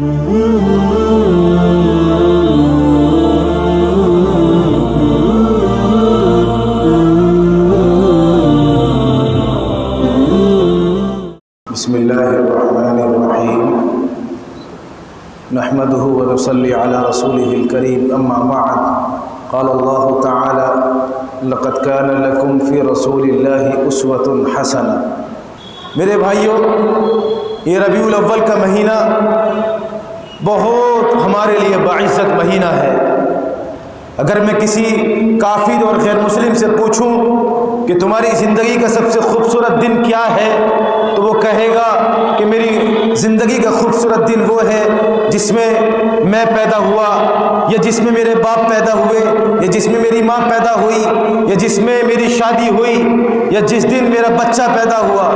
بسم اللہ الرحمن الرحیم نحمده ونصلی علی رسوله الکریم اما بعد قال اللہ تعالی لقد کان لکم فی رسول اللہ اسوۃ حسنہ۔ میرے بھائیوں، یہ ربیع الاول کا مہینہ بہت ہمارے لیے باعزت مہینہ ہے۔ اگر میں کسی کافر اور غیر مسلم سے پوچھوں کہ تمہاری زندگی کا سب سے خوبصورت دن کیا ہے، تو وہ کہے گا کہ میری زندگی کا خوبصورت دن وہ ہے جس میں میں پیدا ہوا، یا جس میں میرے باپ پیدا ہوئے، یا جس میں میری ماں پیدا ہوئی، یا جس میں میری شادی ہوئی، یا جس دن میرا بچہ پیدا ہوا۔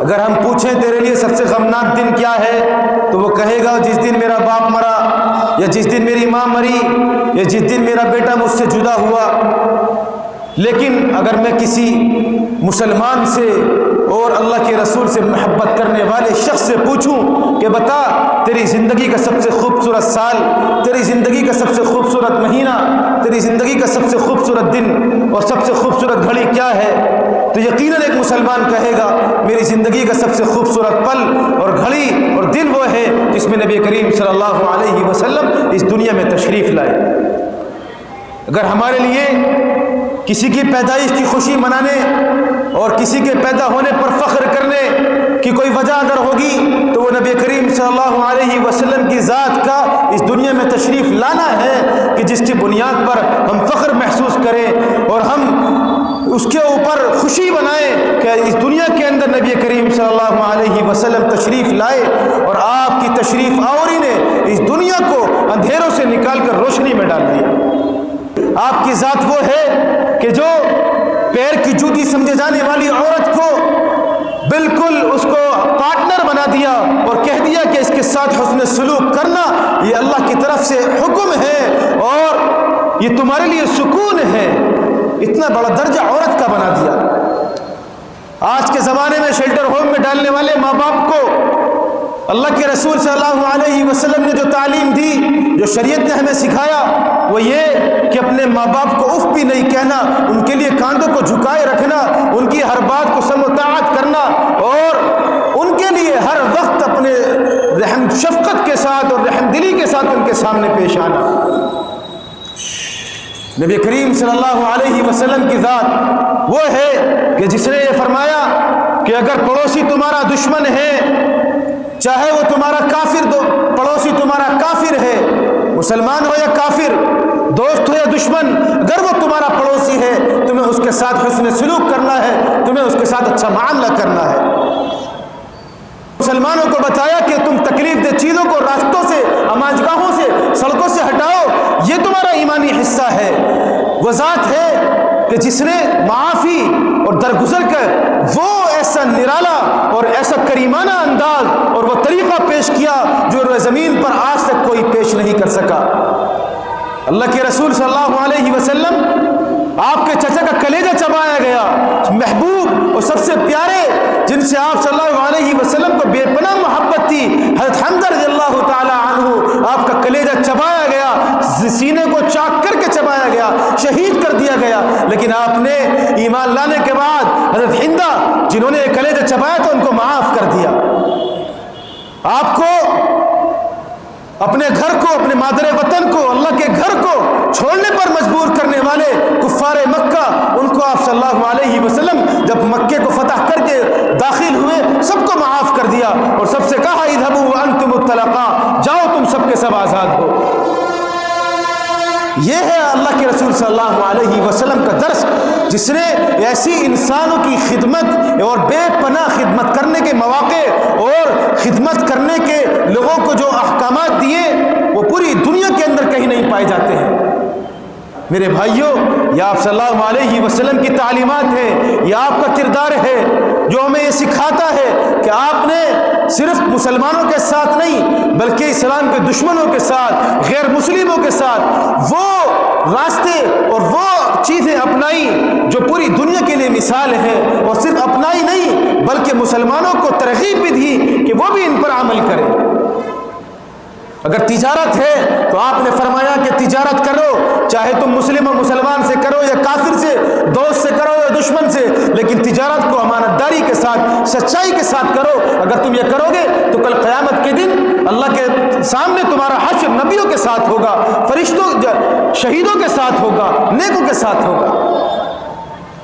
اگر ہم پوچھیں تیرے لیے سب سے غمناک دن کیا ہے، تو وہ کہے گا جس دن میرا باپ مرا، یا جس دن میری ماں مری، یا جس دن میرا بیٹا مجھ سے جدا ہوا۔ لیکن اگر میں کسی مسلمان سے اور اللہ کے رسول سے محبت کرنے والے شخص سے پوچھوں کہ بتا تیری زندگی کا سب سے خوبصورت سال، تیری زندگی کا سب سے خوبصورت مہینہ، تیری زندگی کا سب سے خوبصورت دن اور سب سے خوبصورت گھڑی کیا ہے، تو یقیناً ایک مسلمان کہے گا میری زندگی کا سب سے خوبصورت پل اور گھڑی اور دن وہ ہے جس میں نبی کریم صلی اللہ علیہ وسلم اس دنیا میں تشریف لائے۔ اگر ہمارے لیے کسی کی پیدائش کی خوشی منانے اور کسی کے پیدا ہونے پر فخر کرنے کی کوئی وجہ اگر ہوگی تو وہ نبی کریم صلی اللہ علیہ وسلم کی ذات کا اس دنیا میں تشریف لانا ہے، کہ جس کی بنیاد پر ہم فخر محسوس کریں اور ہم اس کے اوپر خوشی منائیں کہ اس دنیا کے اندر نبی کریم صلی اللہ علیہ وسلم تشریف لائے اور آپ کی تشریف آوری نے اس دنیا کو اندھیروں سے نکال کر روشنی میں ڈال دیا۔ آپ کی ذات وہ ہے کہ جو پیر کی جوتی سمجھے جانے والی عورت کو بالکل اس کو پارٹنر بنا دیا اور کہہ دیا کہ اس کے ساتھ حسن سلوک کرنا یہ اللہ کی طرف سے حکم ہے اور یہ تمہارے لیے سکون ہے۔ اتنا بڑا درجہ عورت کا بنا دیا۔ آج کے زمانے میں شیلٹر ہوم میں ڈالنے والے ماں باپ کو اللہ کے رسول صلی اللہ علیہ وسلم نے جو تعلیم دی، جو شریعت نے ہمیں سکھایا، وہ یہ کہ اپنے ماں باپ کو اف بھی نہیں کہنا، ان کے لیے کاندھوں کو جھکائے رکھنا، ان کی ہر بات کو سمع و طاعت کرنا اور ان کے لیے ہر وقت اپنے رحم شفقت کے ساتھ اور رحم دلی کے ساتھ ان کے سامنے پیش آنا۔ نبی کریم صلی اللہ علیہ وسلم کی ذات وہ ہے کہ جس نے یہ فرمایا کہ اگر پڑوسی تمہارا دشمن ہے، چاہے وہ تمہارا کافر پڑوسی تمہارا کافر ہے، مسلمان ہو یا کافر، دوست ہو یا دشمن، اگر وہ تمہارا پڑوسی ہے تمہیں اس کے ساتھ حسن سلوک کرنا ہے، تمہیں اس کے ساتھ اچھا معاملہ کرنا ہے۔ مسلمانوں کو بتایا کہ تم تکلیف دہ چیزوں کو راستوں سے، اماجگاہوں سے، سڑکوں سے ہٹاؤ، یہ تمہارا ایمانی حصہ ہے۔ وہ ذات ہے کہ جس نے معافی اور درگزر کر وہ ایسا نرالا اور ایسا کریمانہ انداز اور وہ طریقہ پیش کیا جو روئے زمین پر آج تک کوئی پیش نہیں کر سکا۔ اللہ کے رسول صلی اللہ علیہ وسلم، آپ کے چچا کا کلیجہ چبایا گیا، محبوب اور سب سے پیارے جن سے آپ صلی اللہ علیہ وسلم کو بے پناہ محبت تھی، حضرت حمزہ رضی اللہ تعالی عنہ، آپ کا کلیجہ چبایا گیا، سینے کو چاک کر کے چبایا گیا، شہید کر دیا گیا، لیکن آپ نے ایمان لانے کے بعد حضرت ہندہ جنہوں نے کلیجہ چبایا تو ان کو معاف کر دیا۔ آپ کو اپنے گھر کو، اپنے مادر وطن کو، اللہ کے گھر کو چھوڑنے پر مجبور کرنے والے کفار مکہ، ان کو آپ صلی اللہ علیہ وسلم جب مکے کو فتح کر کے داخل ہوئے سب کو معاف کر دیا اور سب سے کہا اذهبوا وانتم الطلقاء، جاؤ تم سب کے سب آزاد ہو۔ یہ ہے اللہ کے رسول صلی اللہ علیہ وسلم کا درس، جس نے ایسی انسانوں کی خدمت اور بے پناہ خدمت کرنے کے مواقع اور خدمت کرنے کے لوگوں کو جو احکامات دیے وہ پوری دنیا کے اندر کہیں نہیں پائے جاتے ہیں۔ میرے بھائیوں، یہ آپ صلی اللہ علیہ وسلم کی تعلیمات ہے، یہ آپ کا کردار ہے جو ہمیں یہ سکھاتا ہے کہ آپ نے صرف مسلمانوں کے ساتھ نہیں بلکہ اسلام کے دشمنوں کے ساتھ، غیر مسلموں کے ساتھ وہ راستے اور وہ چیزیں اپنائی جو پوری دنیا کے لیے مثال ہے، اور صرف اپنائی نہیں بلکہ مسلمانوں کو ترغیب بھی دی کہ وہ بھی ان پر عمل کریں۔ اگر تجارت ہے تو آپ نے فرمایا کہ تجارت کرو، چاہے تم مسلم و مسلمان سے کرو یا کافر سے، دوست سے کرو یا دشمن سے، لیکن تجارت کو امانت داری کے ساتھ، سچائی کے ساتھ کرو۔ اگر تم یہ کرو گے تو کل قیامت کے دن اللہ کے سامنے تمہارا حشر نبیوں کے ساتھ ہوگا، فرشتوں، شہیدوں کے ساتھ ہوگا، نیکوں کے ساتھ ہوگا۔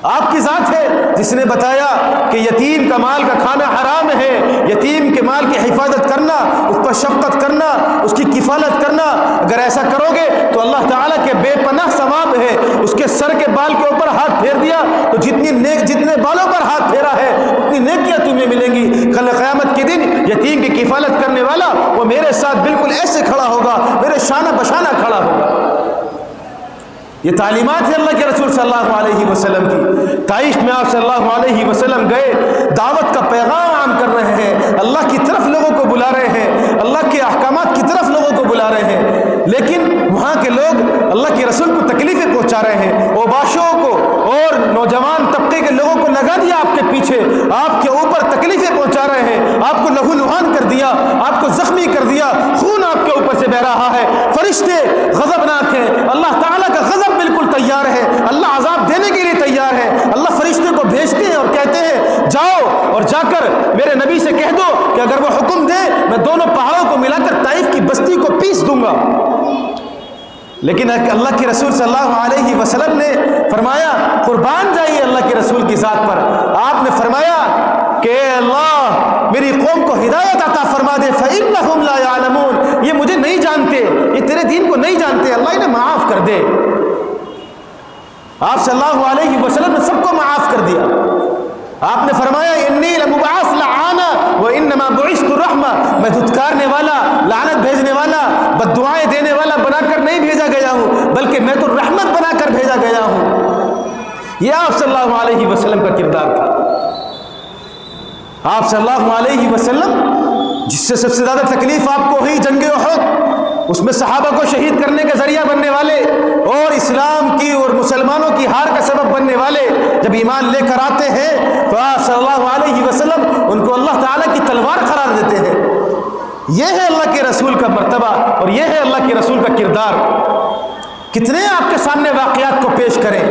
آپ کی ذات ہے جس نے بتایا کہ یتیم کا مال کا کھانا حرام ہے، یتیم کے مال کی حفاظت کرنا، اس پر شفقت کرنا، اس کی کفالت کرنا، اگر ایسا کرو گے تو اللہ تعالیٰ کے بے پناہ ثواب ہے۔ اس کے سر کے بال کے اوپر ہاتھ پھیر دیا تو جتنے بالوں پر ہاتھ پھیرا ہے اتنی نیکیاں تمہیں ملیں گی۔ کل قیامت کے دن یتیم کی کفالت کرنے والا وہ میرے ساتھ بالکل ایسے کھڑا ہوگا، میرے شانہ بشانہ کھڑا ہوگا۔ یہ تعلیمات ہے اللہ کے رسول صلی اللہ علیہ وسلم کی۔ طائف میں آپ صلی اللہ علیہ وسلم گئے، دعوت کا پیغام عام کر رہے ہیں، اللہ کی طرف لوگوں کو بلا رہے ہیں، اللہ کے احکامات کی طرف لوگوں کو بلا رہے ہیں، لیکن وہاں کے لوگ اللہ کے رسول کو تکلیفیں پہنچا رہے ہیں۔ اوباشوں کو اور نوجوان طبقے کے لوگوں کو لگا دیا آپ کے پیچھے، آپ کے اوپر تکلیفیں پہنچا رہے ہیں، آپ کو لہو لہان کر دیا، آپ کو زخمی کر دیا، خون آپ کے اوپر سے بہ رہا ہے۔ فرشتے غضبناک ہیں، اللہ تعالیٰ کا غضب بالکل تیار ہے، اللہ عذاب دینے کے لیے تیار ہے۔ اللہ فرشتے کو بھیجتے ہیں اور کہتے ہیں جاؤ اور جا کر میرے نبی سے کہہ دو کہ اگر وہ حکم دے میں دونوں پہاڑوں کو ملا کر طائف کی بستی کو پیس دوں گا۔ لیکن اللہ کے رسول صلی اللہ علیہ وسلم نے فرمایا قربان جائیے اللہ کے رسول کی ذات پر۔ آپ نے فرمایا کہ اللہ میری قوم کو ہدایت عطا فرما دے، فإنہم لا یعلمون، یہ مجھے نہیں جانتے، یہ تیرے دین کو نہیں جانتے، اللہ انہیں معاف کر دے۔ آپ صلی اللہ علیہ وسلم نے سب کو معاف کر دیا۔ آپ نے فرمایا انی لمبعوث لعانا وانما بعثت رحمہ، میں دھتکارنے والا، لعنت بھیجنے والا، بد دعائیں دینے والا بنا کر نہیں بھیجا گیا ہوں، بلکہ میں تو رحمت بنا کر بھیجا گیا ہوں۔ یہ آپ صلی اللہ علیہ وسلم کا کردار تھا۔ آپ صلی اللہ علیہ وسلم جس سے سب سے زیادہ تکلیف آپ کو ہوئی جنگ احد، اس میں صحابہ کو شہید کرنے کا ذریعہ بننے والے اور اسلام کی اور مسلمانوں کی ہار کا سبب بننے والے جب ایمان لے کر آتے ہیں تو آپ صلی اللہ علیہ وسلم ان کو اللہ تعالیٰ کی تلوار قرار دیتے ہیں۔ یہ ہے اللہ کے رسول کا مرتبہ اور یہ ہے اللہ کے رسول کا کردار۔ کتنے آپ کے سامنے واقعات کو پیش کریں،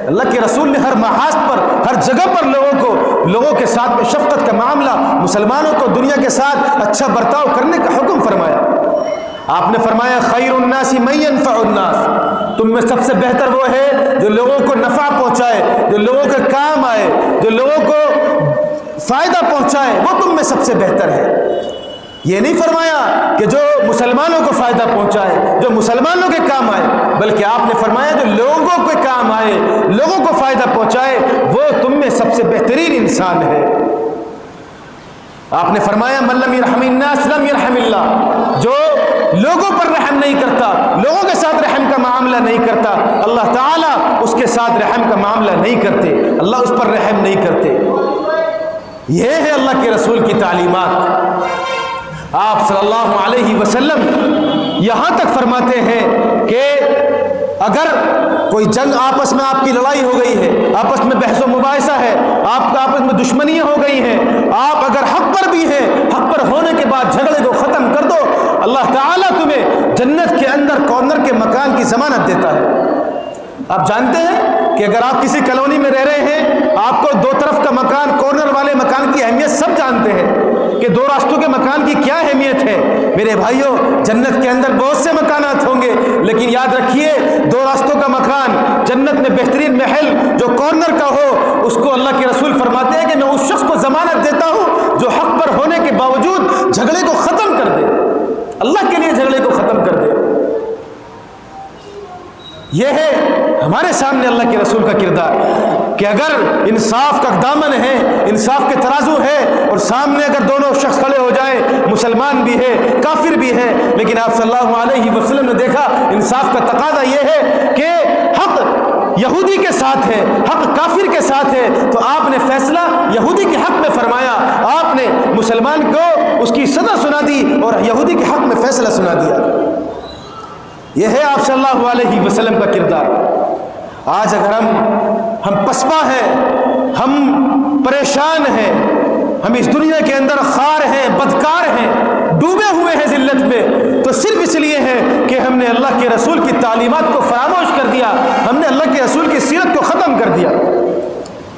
اللہ کے رسول نے ہر محاذ پر، ہر جگہ پر لوگوں کے ساتھ میں شفقت کا معاملہ، مسلمانوں کو دنیا کے ساتھ اچھا برتاؤ کرنے کا حکم فرمایا۔ آپ نے فرمایا خیر الناس من ينفع الناس، تم میں سب سے بہتر وہ ہے جو لوگوں کو نفع پہنچائے، جو لوگوں کے کام آئے، جو لوگوں کو فائدہ پہنچائے، وہ تم میں سب سے بہتر ہے۔ یہ نہیں فرمایا کہ جو مسلمانوں کو فائدہ پہنچائے، جو مسلمانوں کے کام آئے، بلکہ آپ نے فرمایا جو لوگوں کے کام آئے، لوگوں کو فائدہ پہنچائے، وہ تم میں سب سے بہترین انسان ہے۔ آپ نے فرمایا من لم یرحم الناس لم یرحم اللہ، جو لوگوں پر رحم نہیں کرتا، لوگوں کے ساتھ رحم کا معاملہ نہیں کرتا، اللہ تعالیٰ اس کے ساتھ رحم کا معاملہ نہیں کرتے، اللہ اس پر رحم نہیں کرتے۔ یہ ہے اللہ کے رسول کی تعلیمات۔ آپ صلی اللہ علیہ وسلم یہاں تک فرماتے ہیں کہ اگر کوئی جنگ آپس میں آپ کی لڑائی ہو گئی ہے، آپس میں بحث و مباحثہ ہے، آپ کا آپس میں دشمنیاں ہو گئی ہیں، آپ اگر حق پر بھی ہیں، حق پر ہونے کے بعد جھگڑے کو ختم کر دو، اللہ تعالیٰ تمہیں جنت کے اندر کارنر کے مکان کی ضمانت دیتا ہے۔ آپ جانتے ہیں کہ اگر آپ کسی کالونی میں رہ رہے ہیں، آپ کو دو طرف کا مکان، کارنر والے مکان کی اہمیت سب جانتے ہیں کہ دو راستوں کے مکان کی کیا اہمیت ہے۔ میرے بھائیوں، جنت کے اندر بہت سے مکانات ہوں گے، لیکن یاد رکھیے دو راستوں کا مکان، جنت میں بہترین محل جو کارنر کا ہو، اس کو اللہ کے رسول فرماتے ہیں کہ میں اس شخص کو ضمانت دیتا ہوں جو حق پر ہونے کے باوجود جھگڑے کو ختم کر دے، اللہ کے لیے جھگڑے کو ختم کر دے۔ یہ ہے ہمارے سامنے اللہ کے رسول کا کردار کہ اگر انصاف کا دامن ہے، انصاف کے ترازو ہے، اور سامنے اگر دونوں شخص کھڑے ہو جائیں، مسلمان بھی ہے، کافر بھی ہے، لیکن آپ صلی اللہ علیہ وسلم نے دیکھا انصاف کا تقاضا یہ ہے کہ حق یہودی کے ساتھ ہے، حق کافر کے ساتھ ہے، تو آپ نے فیصلہ یہودی کے حق میں فرمایا، آپ نے مسلمان کو اس کی سزا سنا دی اور یہودی کے حق میں فیصلہ سنا دیا۔ یہ ہے آپ صلی اللہ علیہ وسلم کا کردار۔ آج اگر ہم پسپا ہیں، ہم پریشان ہیں، ہم اس دنیا کے اندر خوار ہیں، بدکار ہیں، ڈوبے ہوئے ہیں ذلت میں، تو صرف ہم نے اللہ کے رسول کی تعلیمات کو فراموش کر دیا، ہم نے اللہ کے رسول کی سیرت کو ختم کر دیا۔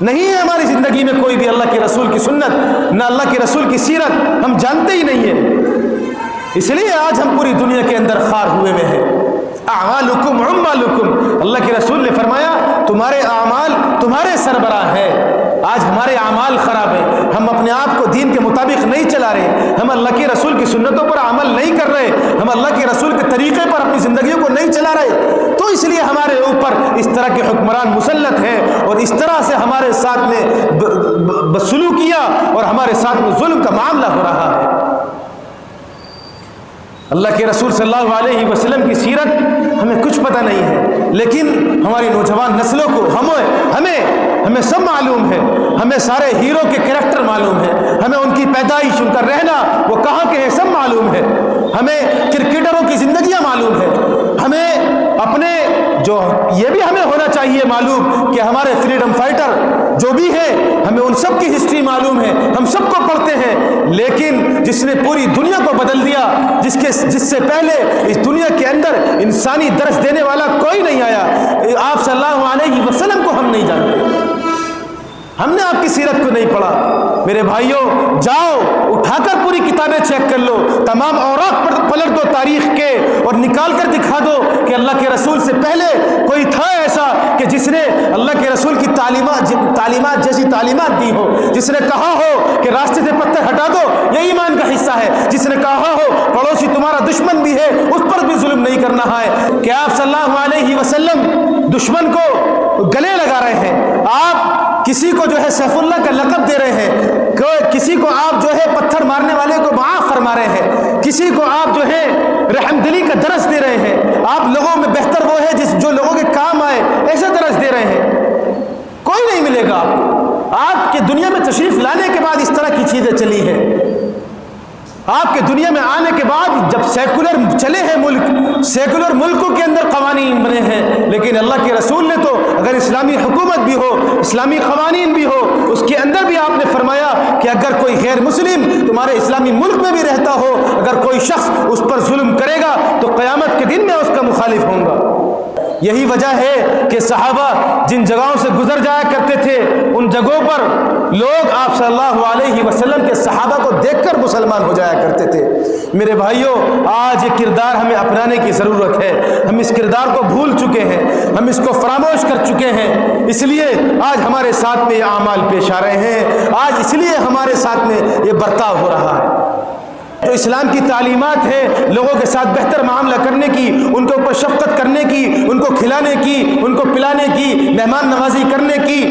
نہیں ہے ہماری زندگی میں کوئی بھی اللہ کے رسول کی سنت، نہ اللہ کے رسول کی سیرت، ہم جانتے ہی نہیں ہیں۔ اس لیے آج ہم پوری دنیا کے اندر خار ہوئے ہیں۔ اعمالکم عمالکم، اللہ کے رسول نے فرمایا تمہارے اعمال تمہارے سربراہ ہے۔ آج ہمارے اعمال خراب ہیں، ہم اپنے آپ کو دین کے مطابق نہیں چلا رہے، ہم اللہ کے رسول کی سنتوں پر عمل نہیں کر رہے، ہم اللہ کے رسول کے طریقے پر اپنی زندگیوں کو نہیں چلا رہے، تو اس لیے ہمارے اوپر اس طرح کے حکمران مسلط ہیں اور اس طرح سے ہمارے ساتھ میں بدسلوکیہ اور ہمارے ساتھ میں ظلم کا معاملہ ہو رہا ہے۔ اللہ کے رسول صلی اللہ علیہ وسلم کی سیرت ہمیں کچھ پتہ نہیں ہے، لیکن ہماری نوجوان نسلوں کو ہمیں سب معلوم ہے، ہمیں سارے ہیرو کے کریکٹر معلوم ہے، ہمیں ان کی پیدائش، ان کا رہنا، وہ کہاں کے ہیں سب معلوم ہے، ہمیں کرکٹروں کی زندگیاں معلوم ہے، ہمیں اپنے یہ بھی ہمیں ہونا چاہیے معلوم کہ ہمارے فریڈم فائٹر جو بھی ہیں ہمیں ان سب کی ہسٹری معلوم ہے، ہم سب کو پڑھتے ہیں، لیکن جس نے پوری دنیا کو بدل دیا، جس سے پہلے اس دنیا کے اندر انسانی درس دینے والا کوئی نہیں آیا، آپ صلی اللہ علیہ وسلم کو ہم نہیں جانتے، ہم نے آپ کی سیرت کو نہیں پڑھا۔ میرے بھائیوں، جاؤ اٹھا کر پوری کتابیں چیک کر لو، تمام اوراق پر پلٹ دو تاریخ کے اور نکال کر دکھا دو کہ اللہ کے رسول سے پہلے کوئی تھا ایسا کہ جس نے اللہ کے رسول کی تعلیمات جیسی تعلیمات دی ہو، جس نے کہا ہو کہ راستے سے پتھر ہٹا دو، یہ ایمان کا حصہ ہے، جس نے کہا ہو پڑوسی تمہارا دشمن بھی ہے اس پر بھی ظلم نہیں کرنا ہے، کہ آپ صلی اللہ علیہ وسلم دشمن کو گلے لگا رہے ہیں، آپ کسی کو جو ہے سیف اللہ کا لقب دے رہے ہیں، کسی کو آپ جو ہے پتھر مارنے والے کو معاف فرما رہے ہیں، کسی کو آپ جو ہے رحم دلی کا درس دے رہے ہیں، آپ لوگوں میں بہتر وہ ہے جو لوگوں کے کام آئے ایسا درس دے رہے ہیں، کوئی نہیں ملے گا آپ کے دنیا میں تشریف لانے کے بعد اس طرح کی چیزیں چلی ہیں، آپ کے دنیا میں آنے کے بعد جب سیکولر چلے ہیں ملک، سیکولر ملکوں کے اندر قوانین بنے ہیں، لیکن اللہ کے رسول نے تو اگر اسلامی حکومت بھی ہو، اسلامی قوانین بھی ہو، اس کے اندر بھی آپ نے فرمایا کہ اگر کوئی غیر مسلم تمہارے اسلامی ملک میں بھی رہتا ہو، اگر کوئی شخص اس پر ظلم کرے گا تو قیامت کے دن میں اس کا مخالف ہوں گا۔ یہی وجہ ہے کہ صحابہ جن جگہوں سے گزر جایا کرتے تھے ان جگہوں پر لوگ آپ صلی اللہ علیہ وسلم کے صحابہ کو دیکھ کر مسلمان ہو جایا کرتے تھے۔ میرے بھائیوں، آج یہ کردار ہمیں اپنانے کی ضرورت ہے، ہم اس کردار کو بھول چکے ہیں، ہم اس کو فراموش کر چکے ہیں، اس لیے آج ہمارے ساتھ میں یہ اعمال پیش آ رہے ہیں، آج اس لیے ہمارے ساتھ میں یہ برتاؤ ہو رہا ہے۔ جو اسلام کی تعلیمات ہیں لوگوں کے ساتھ بہتر معاملہ کرنے کی، ان کے اوپر شفقت کرنے کی، ان کو کھلانے کی، ان کو پلانے کی، مہمان نوازی کرنے کی،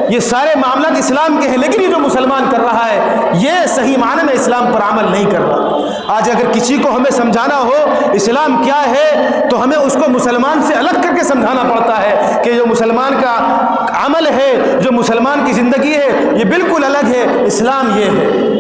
یہ سارے معاملات اسلام کے ہیں، لیکن یہ جو مسلمان کر رہا ہے یہ صحیح معنی میں اسلام پر عمل نہیں کر رہا۔ آج اگر کسی کو ہمیں سمجھانا ہو اسلام کیا ہے تو ہمیں اس کو مسلمان سے الگ کر کے سمجھانا پڑتا ہے کہ جو مسلمان کا عمل ہے، جو مسلمان کی زندگی ہے یہ بالکل الگ ہے، اسلام یہ ہے،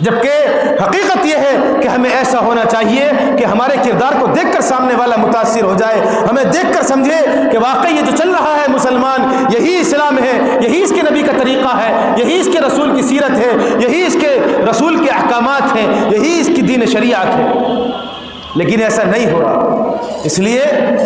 جبکہ حقیقت یہ ہے کہ ہمیں ایسا ہونا چاہیے کہ ہمارے کردار کو دیکھ کر سامنے والا متاثر ہو جائے، ہمیں دیکھ کر سمجھے کہ واقعی یہ جو چل رہا ہے مسلمان یہی اسلام ہے، یہی اس کے نبی کا طریقہ ہے، یہی اس کے رسول کی سیرت ہے، یہی اس کے رسول کے احکامات ہیں، یہی اس کی دین شریعت ہے، لیکن ایسا نہیں ہو رہا۔ اس لیے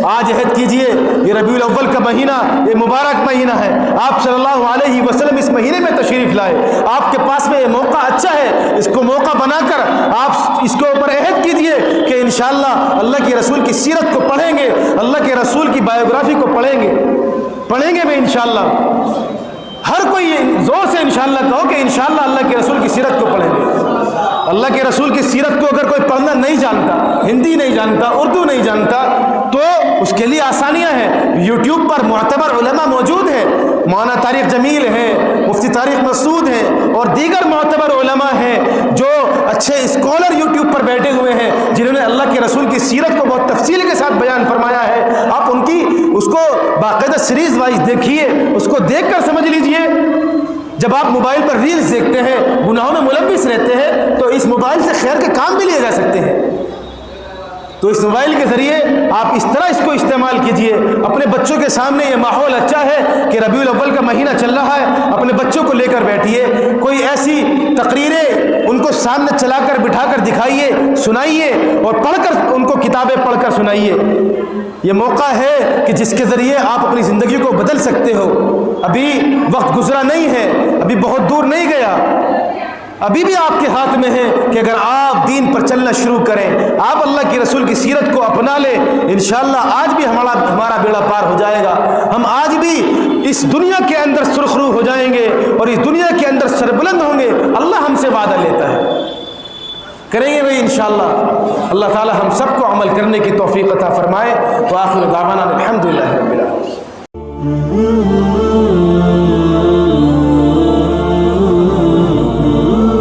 آج عہد کیجئے، یہ ربیع الاول کا مہینہ یہ مبارک مہینہ ہے، آپ صلی اللہ علیہ وسلم اس مہینے میں تشریف لائے، آپ کے پاس میں یہ موقع اچھا ہے، اس کو موقع بنا کر آپ اس کے اوپر عہد کیجئے کہ انشاءاللہ اللہ کے رسول کی سیرت کو پڑھیں گے، اللہ کے رسول کی بایوگرافی کو پڑھیں گے بھی انشاءاللہ۔ ہر کوئی زور سے انشاءاللہ کہو کہ انشاءاللہ اللہ کے رسول کی سیرت کو پڑھیں گے۔ اللہ کے رسول کی سیرت کو اگر کوئی پڑھنا نہیں جانتا، ہندی نہیں جانتا، اردو نہیں جانتا، تو اس کے لیے آسانیاں ہیں، یوٹیوب پر معتبر علماء موجود ہیں، مولانا طارق جمیل ہیں، مفتی طارق مسعود ہیں اور دیگر معتبر علماء ہیں جو اچھے اسکالر یوٹیوب پر بیٹھے ہوئے ہیں جنہوں نے اللہ کے رسول کی سیرت کو بہت تفصیل کے ساتھ بیان فرمایا ہے۔ آپ ان کی اس کو باقاعدہ سیریز وائز دیکھیے، اس کو دیکھ کر سمجھ لیجئے۔ جب آپ موبائل پر ریلز دیکھتے ہیں، گناہوں میں ملوث رہتے ہیں، تو اس موبائل سے خیر کے کام بھی لیے جا سکتے ہیں، تو اس موبائل کے ذریعے آپ اس طرح اس کو استعمال کیجئے۔ اپنے بچوں کے سامنے یہ ماحول اچھا ہے کہ ربیع الاول کا مہینہ چل رہا ہے، اپنے بچوں کو لے کر بیٹھیے، کوئی ایسی تقریریں ان کو سامنے چلا کر بٹھا کر دکھائیے، سنائیے اور پڑھ کر ان کو کتاب کتابیں پڑھ کر سنائیے. یہ موقع ہے کہ جس کے ذریعے آپ اپنی زندگی کو بدل سکتے ہو. ابھی وقت گزرا نہیں ہے, ابھی بہت دور نہیں گیا, ابھی بھی آپ کے ہاتھ میں ہے کہ اگر آپ دین پر چلنا شروع کریں, آپ اللہ کے رسول کی سیرت کو اپنا لیں, انشاءاللہ آج بھی ہمارا بیڑا پار ہو جائے گا. ہم آج بھی اس دنیا کے اندر سرخرو ہو جائیں گے اور اس دنیا کے اندر سربلند ہوں گے. اللہ ہم سے وعدہ لیتا ہے, کریں گے بھائی انشاءاللہ. اللہ تعالی ہم سب کو عمل کرنے کی توفیق عطا فرمائے. وآخر دعوانا الحمدللہ رب العالمین.